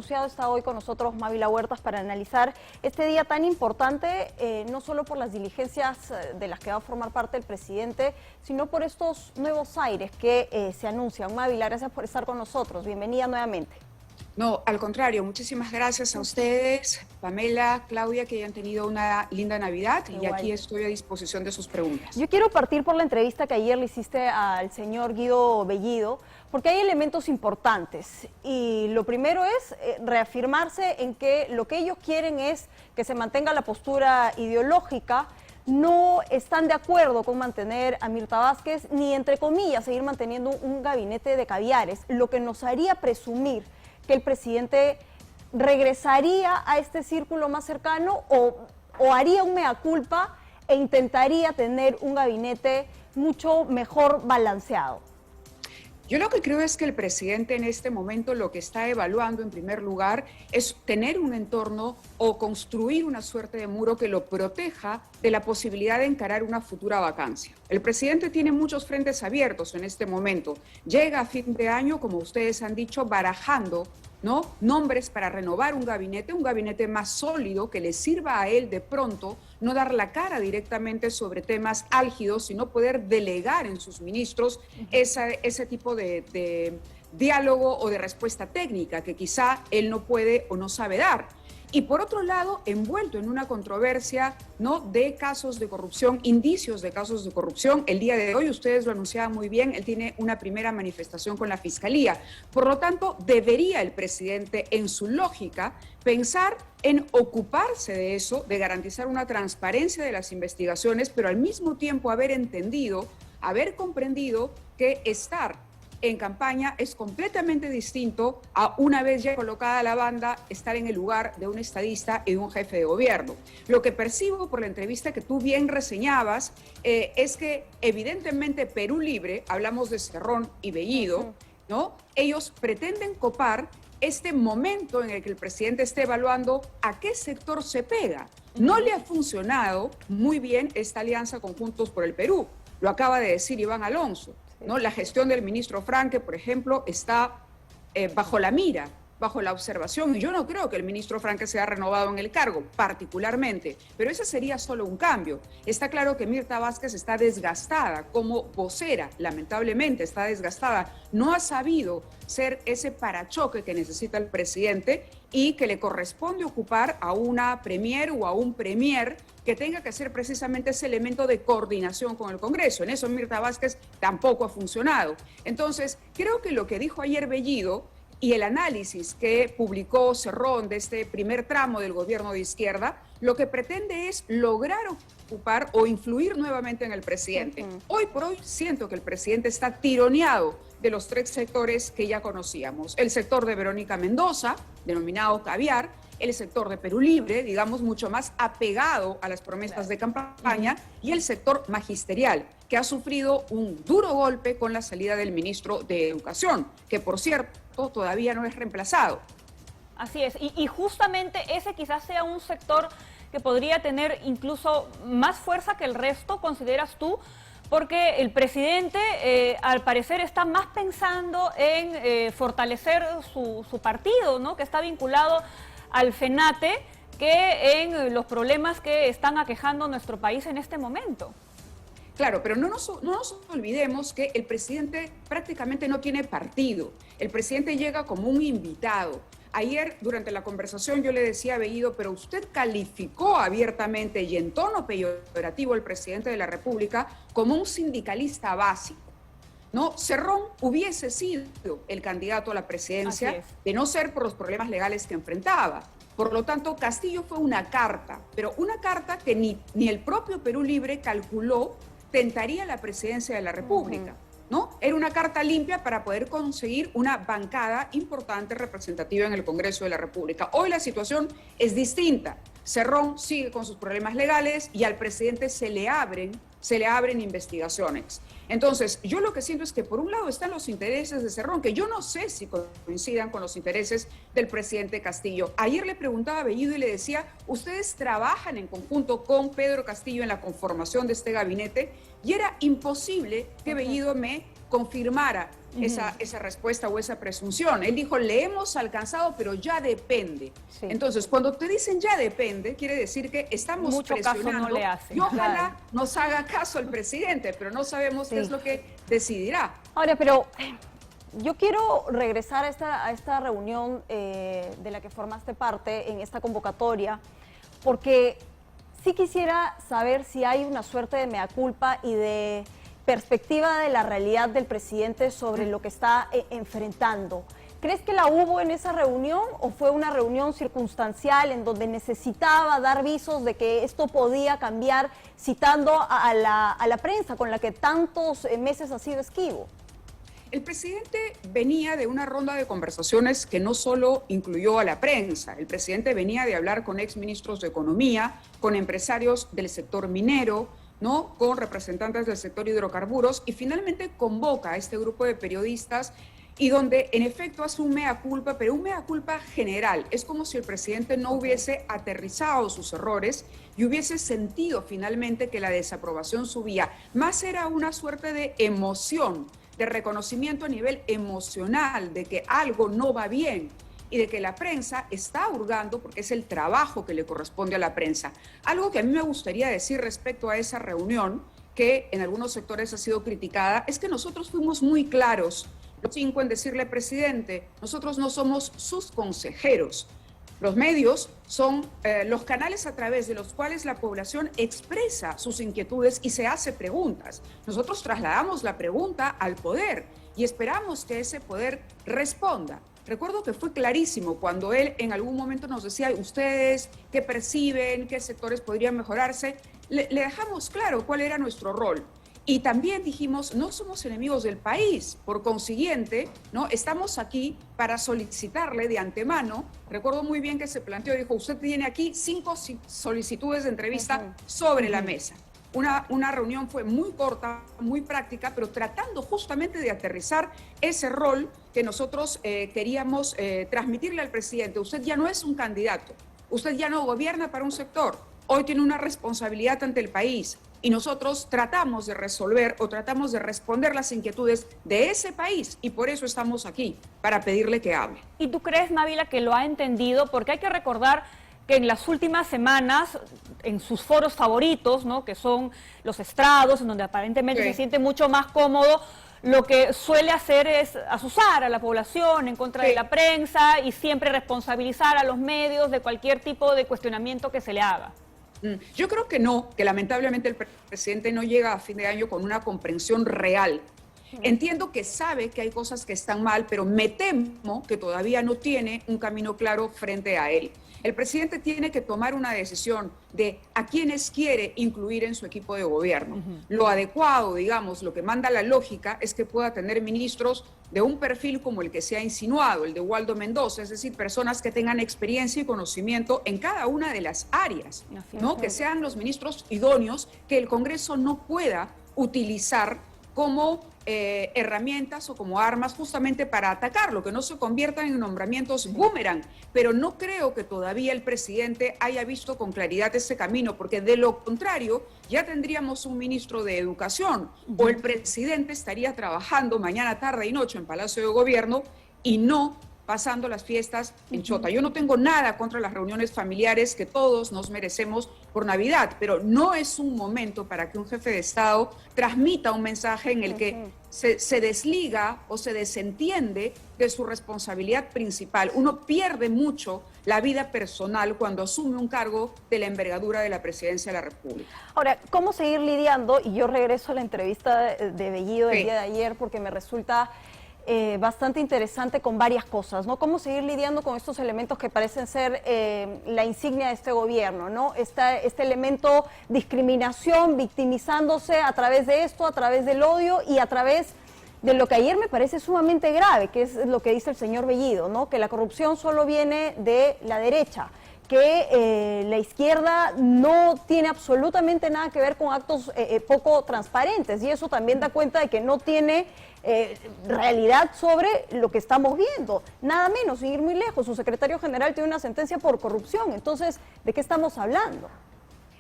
Está hoy con nosotros Mávila Huertas para analizar este día tan importante, no solo por las diligencias de las que va a formar parte el presidente, sino por estos nuevos aires que se anuncian. Mávila, gracias por estar con nosotros. Bienvenida nuevamente. No, al contrario, muchísimas gracias a ustedes, Pamela, Claudia, que hayan tenido una linda Navidad. Igual. Y aquí estoy a disposición de sus preguntas. Yo quiero partir por la entrevista que ayer le hiciste al señor Guido Bellido, porque hay elementos importantes. Y lo primero es reafirmarse en que lo que ellos quieren es que se mantenga la postura ideológica. No están de acuerdo con mantener a Mirta Vázquez, ni entre comillas seguir manteniendo un gabinete de caviares, lo que nos haría presumir que el presidente regresaría a este círculo más cercano o haría un mea culpa e intentaría tener un gabinete mucho mejor balanceado. Yo lo que creo es que el presidente en este momento lo que está evaluando en primer lugar es tener un entorno o construir una suerte de muro que lo proteja de la posibilidad de encarar una futura vacancia. El presidente tiene muchos frentes abiertos en este momento. Llega a fin de año, como ustedes han dicho, barajando nombres para renovar un gabinete más sólido que le sirva a él de pronto no dar la cara directamente sobre temas álgidos, sino poder delegar en sus ministros ese tipo de diálogo o de respuesta técnica que quizá él no puede o no sabe dar. Y por otro lado, envuelto en una controversia de casos de corrupción, indicios de casos de corrupción. El día de hoy, ustedes lo anunciaban muy bien, él tiene una primera manifestación con la Fiscalía. Por lo tanto, debería el presidente, en su lógica, pensar en ocuparse de eso, de garantizar una transparencia de las investigaciones, pero al mismo tiempo haber entendido, haber comprendido que estar en campaña es completamente distinto a, una vez ya colocada la banda, estar en el lugar de un estadista y de un jefe de gobierno. Lo que percibo por la entrevista que tú bien reseñabas es que evidentemente Perú Libre, hablamos de Cerrón y Bellido, ellos pretenden copar este momento en el que el presidente esté evaluando a qué sector se pega. No le ha funcionado muy bien esta alianza con Juntos por el Perú, lo acaba de decir Iván Alonso. La gestión del ministro Franque, por ejemplo, está bajo la mira, bajo la observación, y yo no creo que el ministro Franque sea renovado en el cargo, particularmente, pero ese sería solo un cambio. Está claro que Mirta Vázquez está desgastada como vocera, lamentablemente está desgastada, no ha sabido ser ese parachoque que necesita el presidente y que le corresponde ocupar a una premier o a un premier que tenga que ser precisamente ese elemento de coordinación con el Congreso. En eso Mirta Vázquez tampoco ha funcionado. Entonces, creo que lo que dijo ayer Bellido y el análisis que publicó Cerrón de este primer tramo del gobierno de izquierda, lo que pretende es lograr ocupar o influir nuevamente en el presidente. Hoy por hoy siento que el presidente está tironeado de los tres sectores que ya conocíamos. El sector de Verónica Mendoza, denominado caviar, el sector de Perú Libre, digamos, mucho más apegado a las promesas de campaña, y el sector magisterial, que ha sufrido un duro golpe con la salida del ministro de Educación, que por cierto todavía no es reemplazado. Así es, y justamente ese quizás sea un sector que podría tener incluso más fuerza que el resto, ¿consideras tú? Porque el presidente, al parecer, está más pensando en fortalecer su partido, ¿no? Que está vinculado al FENATE, que en los problemas que están aquejando nuestro país en este momento. Claro, pero no nos olvidemos que el presidente prácticamente no tiene partido. El presidente llega como un invitado. Ayer, durante la conversación, yo le decía a Bellido, pero usted calificó abiertamente y en tono peyorativo al presidente de la República como un sindicalista básico. Cerrón hubiese sido el candidato a la presidencia de no ser por los problemas legales que enfrentaba. Por lo tanto, Castillo fue una carta, pero una carta que ni el propio Perú Libre calculó tentaría la presidencia de la República. Era una carta limpia para poder conseguir una bancada importante representativa en el Congreso de la República. Hoy la situación es distinta. Cerrón sigue con sus problemas legales y al presidente se le abren investigaciones. Entonces, yo lo que siento es que por un lado están los intereses de Cerrón, que yo no sé si coincidan con los intereses del presidente Castillo. Ayer le preguntaba a Bellido y le decía, ¿ustedes trabajan en conjunto con Pedro Castillo en la conformación de este gabinete? Y era imposible que Bellido me confirmara esa respuesta o esa presunción. Él dijo, le hemos alcanzado, pero ya depende. Sí. Entonces, cuando te dicen ya depende, quiere decir que estamos Mucho caso presionando. no le hacen. Y ojalá Claro. nos haga caso el presidente, pero no sabemos Sí. qué es lo que decidirá. Ahora, pero yo quiero regresar a esta reunión de la que formaste parte en esta convocatoria, porque sí quisiera saber si hay una suerte de mea culpa y de perspectiva de la realidad del presidente sobre lo que está enfrentando. ¿Crees que la hubo en esa reunión o fue una reunión circunstancial en donde necesitaba dar visos de que esto podía cambiar, citando a la prensa con la que tantos meses ha sido esquivo? El presidente venía de una ronda de conversaciones que no solo incluyó a la prensa. El presidente venía de hablar con exministros de Economía, con empresarios del sector minero, ¿no?, con representantes del sector hidrocarburos, y finalmente convoca a este grupo de periodistas y donde en efecto hace un mea culpa, pero un mea culpa general. Es como si el presidente no hubiese aterrizado sus errores y hubiese sentido finalmente que la desaprobación subía. Más era una suerte de emoción, de reconocimiento a nivel emocional de que algo no va bien y de que la prensa está hurgando, porque es el trabajo que le corresponde a la prensa. Algo que a mí me gustaría decir respecto a esa reunión, que en algunos sectores ha sido criticada, es que nosotros fuimos muy claros, los 5, en decirle, presidente, nosotros no somos sus consejeros. Los medios son los canales a través de los cuales la población expresa sus inquietudes y se hace preguntas. Nosotros trasladamos la pregunta al poder y esperamos que ese poder responda. Recuerdo que fue clarísimo cuando él en algún momento nos decía, ustedes, ¿qué perciben? ¿Qué sectores podrían mejorarse? Le dejamos claro cuál era nuestro rol. Y también dijimos, no somos enemigos del país, por consiguiente, ¿no?, estamos aquí para solicitarle de antemano. Recuerdo muy bien que se planteó, dijo, usted tiene aquí 5 solicitudes de entrevista sobre la mesa. Una reunión fue muy corta, muy práctica, pero tratando justamente de aterrizar ese rol que nosotros queríamos transmitirle al presidente. Usted ya no es un candidato, usted ya no gobierna para un sector, hoy tiene una responsabilidad ante el país. Y nosotros tratamos de resolver o tratamos de responder las inquietudes de ese país y por eso estamos aquí, para pedirle que hable. ¿Y tú crees, Návila, que lo ha entendido? Porque hay que recordar que en las últimas semanas, en sus foros favoritos, ¿no?, que son los estrados, en donde aparentemente se siente mucho más cómodo, lo que suele hacer es azuzar a la población en contra de la prensa y siempre responsabilizar a los medios de cualquier tipo de cuestionamiento que se le haga. Yo creo que no, que lamentablemente el presidente no llega a fin de año con una comprensión real. Entiendo que sabe que hay cosas que están mal, pero me temo que todavía no tiene un camino claro frente a él. El presidente tiene que tomar una decisión de a quiénes quiere incluir en su equipo de gobierno. Lo adecuado, digamos, lo que manda la lógica es que pueda tener ministros de un perfil como el que se ha insinuado, el de Waldo Mendoza, es decir, personas que tengan experiencia y conocimiento en cada una de las áreas, ¿no?, que sean los ministros idóneos que el Congreso no pueda utilizar como herramientas o como armas justamente para atacarlo, que no se conviertan en nombramientos boomerang. Pero no creo que todavía el presidente haya visto con claridad ese camino, porque de lo contrario ya tendríamos un ministro de Educación o el presidente estaría trabajando mañana, tarde y noche en Palacio de Gobierno y no pasando las fiestas en Chota. Yo no tengo nada contra las reuniones familiares que todos nos merecemos por Navidad, pero no es un momento para que un jefe de Estado transmita un mensaje en el que se desliga o se desentiende de su responsabilidad principal. Uno pierde mucho la vida personal cuando asume un cargo de la envergadura de la presidencia de la República. Ahora, ¿cómo seguir lidiando? Y yo regreso a la entrevista de Bellido del día de ayer porque me resulta bastante interesante con varias cosas, ¿no? Cómo seguir lidiando con estos elementos que parecen ser la insignia de este gobierno, ¿no? Este elemento discriminación, victimizándose a través de esto, a través del odio y a través de lo que ayer me parece sumamente grave, que es lo que dice el señor Bellido, ¿no?, que la corrupción solo viene de la derecha, que la izquierda no tiene absolutamente nada que ver con actos poco transparentes, y eso también da cuenta de que no tiene realidad sobre lo que estamos viendo. Nada menos, sin ir muy lejos, su secretario general tiene una sentencia por corrupción. Entonces, ¿de qué estamos hablando?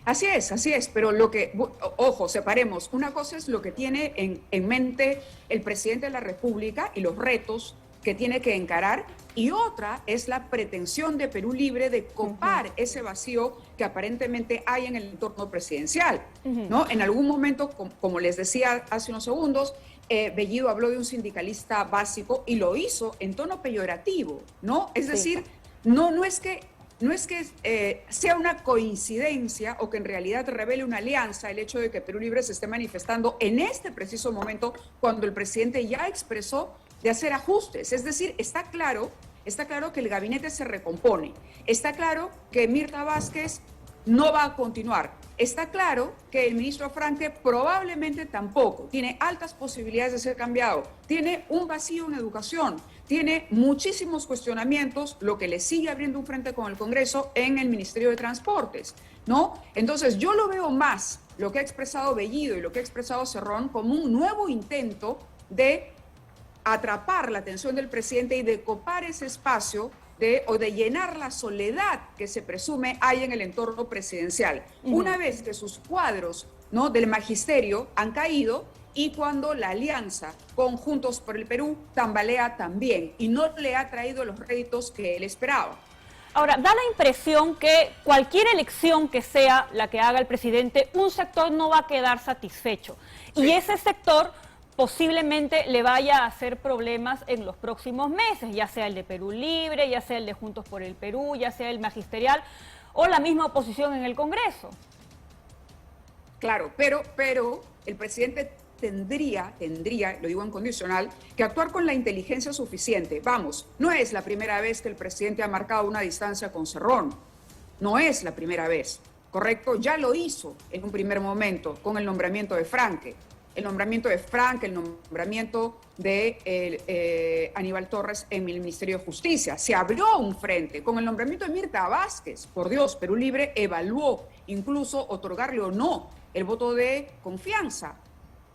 Así es, pero lo que, ojo, separemos, una cosa es lo que tiene en mente el presidente de la República y los retos que tiene que encarar, y otra es la pretensión de Perú Libre de copar ese vacío que aparentemente hay en el entorno presidencial, ¿no? En algún momento, como les decía hace unos segundos, Bellido habló de un sindicalista básico y lo hizo en tono peyorativo, ¿no? Es decir, no es que sea una coincidencia o que en realidad revele una alianza el hecho de que Perú Libre se esté manifestando en este preciso momento cuando el presidente ya expresó de hacer ajustes. Es decir, está claro que el gabinete se recompone, está claro que Mirta Vázquez no va a continuar, está claro que el ministro Franque probablemente tampoco, tiene altas posibilidades de ser cambiado, tiene un vacío en educación, tiene muchísimos cuestionamientos, lo que le sigue abriendo un frente con el Congreso en el Ministerio de Transportes, ¿no? Entonces yo lo veo más, lo que ha expresado Bellido y lo que ha expresado Cerrón, como un nuevo intento de atrapar la atención del presidente y de copar ese espacio o de llenar la soledad que se presume hay en el entorno presidencial. Una vez que sus cuadros, ¿no?, del magisterio han caído y cuando la alianza con Juntos por el Perú tambalea también y no le ha traído los réditos que él esperaba. Ahora, da la impresión que cualquier elección que sea la que haga el presidente, un sector no va a quedar satisfecho. Sí. Y ese sector posiblemente le vaya a hacer problemas en los próximos meses, ya sea el de Perú Libre, ya sea el de Juntos por el Perú, ya sea el magisterial o la misma oposición en el Congreso. Claro, pero el presidente tendría, lo digo en condicional, que actuar con la inteligencia suficiente. Vamos, no es la primera vez que el presidente ha marcado una distancia con Cerrón, no es la primera vez, ¿correcto? Ya lo hizo en un primer momento con el nombramiento de Franque. El nombramiento de Franque, el nombramiento de Aníbal Torres en el Ministerio de Justicia. Se abrió un frente. Con el nombramiento de Mirta Vázquez, por Dios, Perú Libre evaluó incluso otorgarle o no el voto de confianza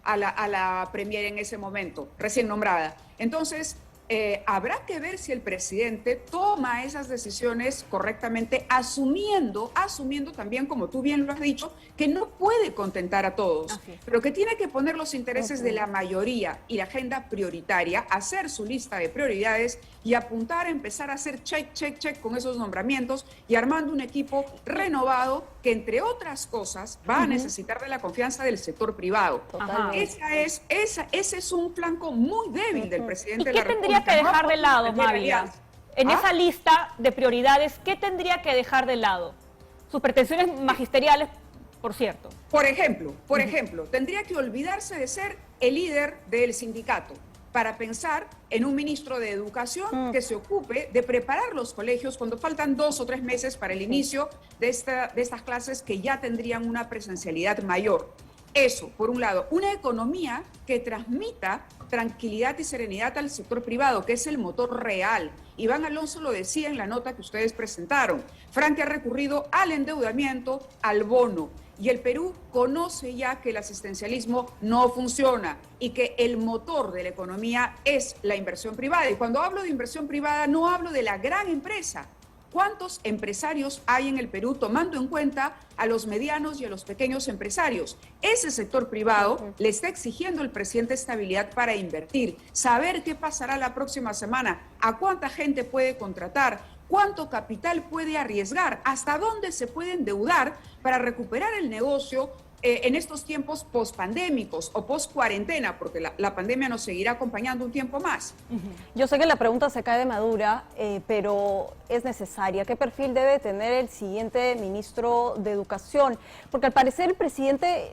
a la premier en ese momento, recién nombrada. Entonces, habrá que ver si el presidente toma esas decisiones correctamente, asumiendo también, como tú bien lo has dicho, que no puede contentar a todos, pero que tiene que poner los intereses de la mayoría y la agenda prioritaria, hacer su lista de prioridades y apuntar a empezar a hacer check con esos nombramientos y armando un equipo renovado que, entre otras cosas, va a necesitar de la confianza del sector privado. Ese es un flanco muy débil del presidente de la República. ¿Qué tendría que dejar de lado, Mávila? En esa lista de prioridades, ¿qué tendría que dejar de lado? Sus pretensiones magisteriales, por cierto. Por ejemplo, tendría que olvidarse de ser el líder del sindicato para pensar en un ministro de Educación que se ocupe de preparar los colegios cuando faltan 2 o 3 meses para el inicio de estas clases que ya tendrían una presencialidad mayor. Eso, por un lado, una economía que transmita tranquilidad y serenidad al sector privado, que es el motor real. Iván Alonso lo decía en la nota que ustedes presentaron. Franque ha recurrido al endeudamiento, al bono. Y el Perú conoce ya que el asistencialismo no funciona y que el motor de la economía es la inversión privada. Y cuando hablo de inversión privada no hablo de la gran empresa. ¿Cuántos empresarios hay en el Perú tomando en cuenta a los medianos y a los pequeños empresarios? Ese sector privado le está exigiendo al presidente estabilidad para invertir, saber qué pasará la próxima semana, a cuánta gente puede contratar, cuánto capital puede arriesgar, hasta dónde se puede endeudar para recuperar el negocio en estos tiempos pospandémicos o post-cuarentena, porque la pandemia nos seguirá acompañando un tiempo más. Yo sé que la pregunta se cae de madura, pero es necesaria. ¿Qué perfil debe tener el siguiente ministro de Educación? Porque al parecer el presidente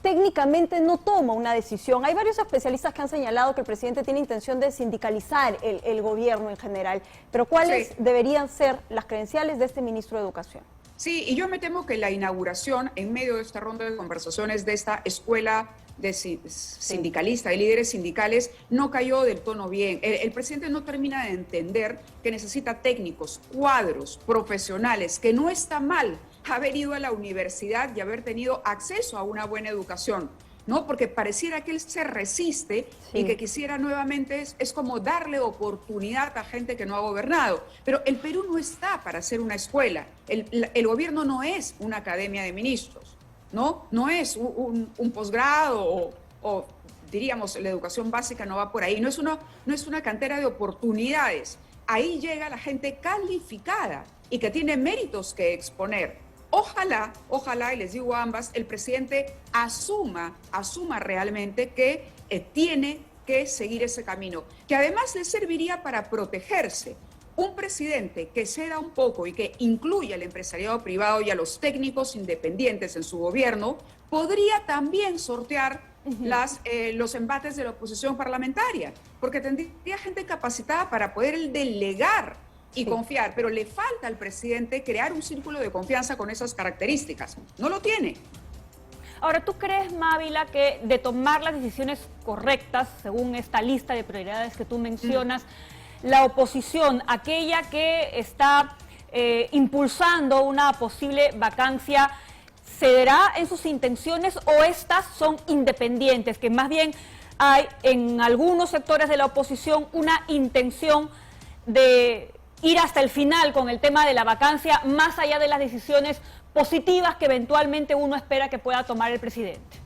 técnicamente no toma una decisión. Hay varios especialistas que han señalado que el presidente tiene intención de sindicalizar el gobierno en general, pero ¿cuáles deberían ser las credenciales de este ministro de Educación? Sí, y yo me temo que la inauguración, en medio de esta ronda de conversaciones de esta escuela de sindicalista, de líderes sindicales, no cayó del tono bien. El presidente no termina de entender que necesita técnicos, cuadros, profesionales, que no está mal haber ido a la universidad y haber tenido acceso a una buena educación. ¿no? Porque pareciera que él se resiste y que quisiera nuevamente, es como darle oportunidad a gente que no ha gobernado. Pero el Perú no está para ser una escuela. El gobierno no es una academia de ministros, ¿no? No es un posgrado o diríamos, la educación básica no va por ahí. No es una cantera de oportunidades. Ahí llega la gente calificada y que tiene méritos que exponer. Ojalá, y les digo a ambas, el presidente asuma realmente que tiene que seguir ese camino, que además le serviría para protegerse. Un presidente que ceda un poco y que incluya al empresariado privado y a los técnicos independientes en su gobierno, podría también sortear los embates de la oposición parlamentaria, porque tendría gente capacitada para poder delegar y confiar, pero le falta al presidente crear un círculo de confianza con esas características. No lo tiene. Ahora, ¿tú crees, Mávila, que de tomar las decisiones correctas, según esta lista de prioridades que tú mencionas, la oposición, aquella que está impulsando una posible vacancia, cederá en sus intenciones o estas son independientes, que más bien hay en algunos sectores de la oposición una intención de ir hasta el final con el tema de la vacancia, más allá de las decisiones positivas que eventualmente uno espera que pueda tomar el presidente?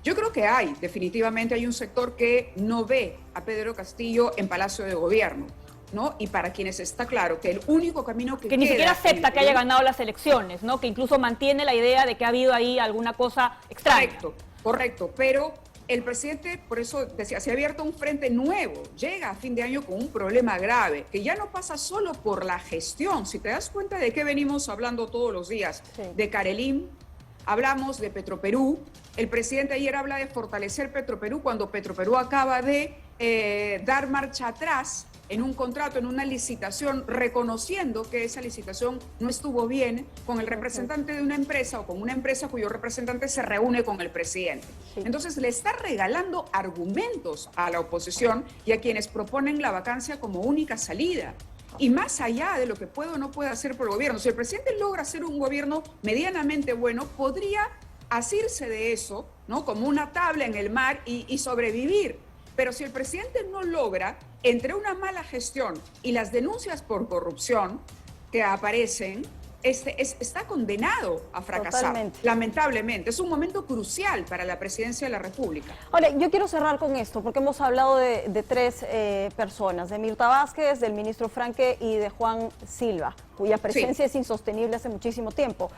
Yo creo que definitivamente hay un sector que no ve a Pedro Castillo en Palacio de Gobierno, ¿no? Y para quienes está claro que el único camino que ni siquiera acepta que haya ganado las elecciones, ¿no? Que incluso mantiene la idea de que ha habido ahí alguna cosa extraña. Correcto, pero el presidente, por eso decía, se ha abierto un frente nuevo, llega a fin de año con un problema grave, que ya no pasa solo por la gestión. Si te das cuenta de qué venimos hablando todos los días, de Carelim, hablamos de Petroperú, el presidente ayer habla de fortalecer Petroperú cuando Petroperú acaba de dar marcha atrás en un contrato, en una licitación, reconociendo que esa licitación no estuvo bien con el representante de una empresa o con una empresa cuyo representante se reúne con el presidente. Entonces le está regalando argumentos a la oposición y a quienes proponen la vacancia como única salida. Y más allá de lo que puede o no puede hacer por el gobierno, si el presidente logra hacer un gobierno medianamente bueno, podría asirse de eso, ¿no? Como una tabla en el mar y sobrevivir. Pero si el presidente no logra, entre una mala gestión y las denuncias por corrupción que aparecen, está condenado a fracasar. Totalmente. Lamentablemente. Es un momento crucial para la presidencia de la República. Ahora, yo quiero cerrar con esto, porque hemos hablado de tres personas, de Mirta Vázquez, del ministro Franque y de Juan Silva, cuya presencia es insostenible hace muchísimo tiempo.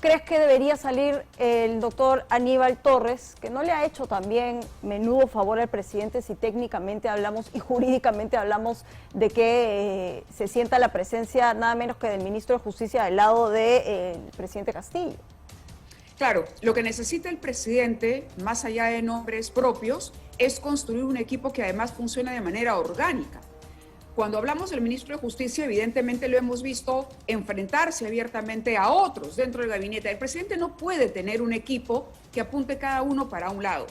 ¿Crees que debería salir el doctor Aníbal Torres, que no le ha hecho también menudo favor al presidente si técnicamente hablamos y jurídicamente hablamos de que se sienta la presencia nada menos que del ministro de Justicia del lado del presidente Castillo? Claro, lo que necesita el presidente, más allá de nombres propios, es construir un equipo que además funcione de manera orgánica. Cuando hablamos del ministro de Justicia, evidentemente lo hemos visto enfrentarse abiertamente a otros dentro del gabinete. El presidente no puede tener un equipo que apunte cada uno para un lado,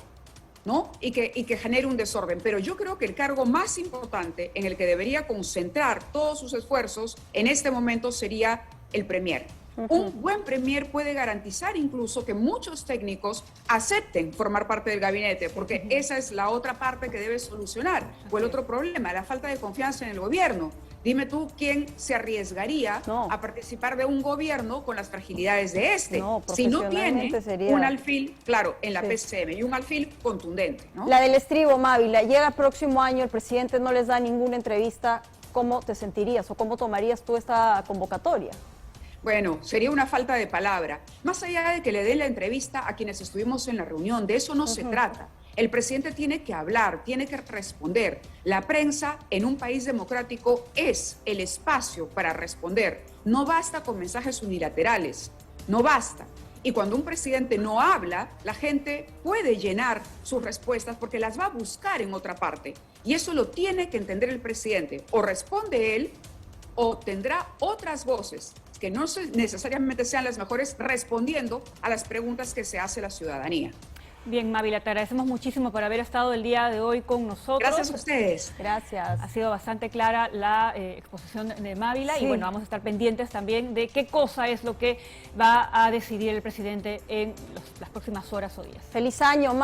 ¿no? Y que genere un desorden. Pero yo creo que el cargo más importante en el que debería concentrar todos sus esfuerzos en este momento sería el premier. Un buen premier puede garantizar incluso que muchos técnicos acepten formar parte del gabinete, porque esa es la otra parte que debe solucionar, o el otro problema, la falta de confianza en el gobierno. Dime tú quién se arriesgaría a participar de un gobierno con las fragilidades de este, si no tiene un alfil, claro, en la PCM, y un alfil contundente, ¿no? La del estribo, Mávila, llega el próximo año, el presidente no les da ninguna entrevista, ¿cómo te sentirías o cómo tomarías tú esta convocatoria? Bueno, sería una falta de palabra. Más allá de que le dé la entrevista a quienes estuvimos en la reunión, de eso no se trata. El presidente tiene que hablar, tiene que responder. La prensa en un país democrático es el espacio para responder. No basta con mensajes unilaterales, no basta. Y cuando un presidente no habla, la gente puede llenar sus respuestas porque las va a buscar en otra parte. Y eso lo tiene que entender el presidente. O responde él o tendrá otras voces que no necesariamente sean las mejores respondiendo a las preguntas que se hace la ciudadanía. Bien, Mávila, te agradecemos muchísimo por haber estado el día de hoy con nosotros. Gracias a ustedes. Gracias. Ha sido bastante clara la exposición de Mávila Sí. y bueno, vamos a estar pendientes también de qué cosa es lo que va a decidir el presidente en las próximas horas o días. Feliz año.